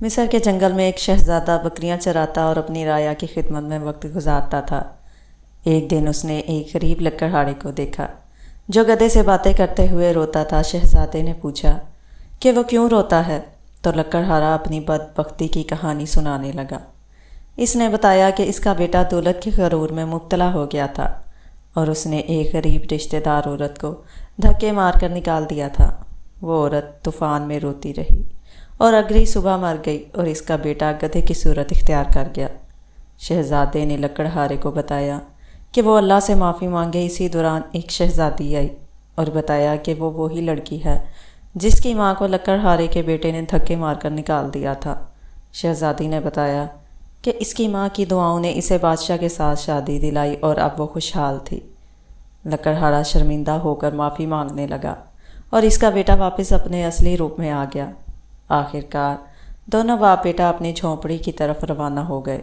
مصر کے جنگل میں ایک شہزادہ بکریاں چراتا اور اپنی رایا کی خدمت میں وقت گزارتا تھا۔ ایک دن اس نے ایک غریب لکڑہارے کو دیکھا جو گدھے سے باتیں کرتے ہوئے روتا تھا۔ شہزادے نے پوچھا کہ وہ کیوں روتا ہے تو لکڑہارا اپنی بدبختی کی کہانی سنانے لگا۔ اس نے بتایا کہ اس کا بیٹا دولت کے غرور میں مبتلا ہو گیا تھا اور اس نے ایک غریب رشتہ دار عورت کو دھکے مار کر نکال دیا تھا۔ وہ عورت طوفان میں روتی رہی اور اگلی صبح مر گئی اور اس کا بیٹا گدھے کی صورت اختیار کر گیا۔ شہزادے نے لکڑہارے کو بتایا کہ وہ اللہ سے معافی مانگے۔ اسی دوران ایک شہزادی آئی اور بتایا کہ وہ وہی لڑکی ہے جس کی ماں کو لکڑہارے کے بیٹے نے دھکے مار کر نکال دیا تھا۔ شہزادی نے بتایا کہ اس کی ماں کی دعاؤں نے اسے بادشاہ کے ساتھ شادی دلائی اور اب وہ خوشحال تھی۔ لکڑہارا شرمندہ ہو کر معافی مانگنے لگا اور اس کا بیٹا واپس اپنے اصلی روپ میں آ گیا۔ آخر کار دونوں باپ بیٹا اپنی جھونپڑی کی طرف روانہ ہو گئے۔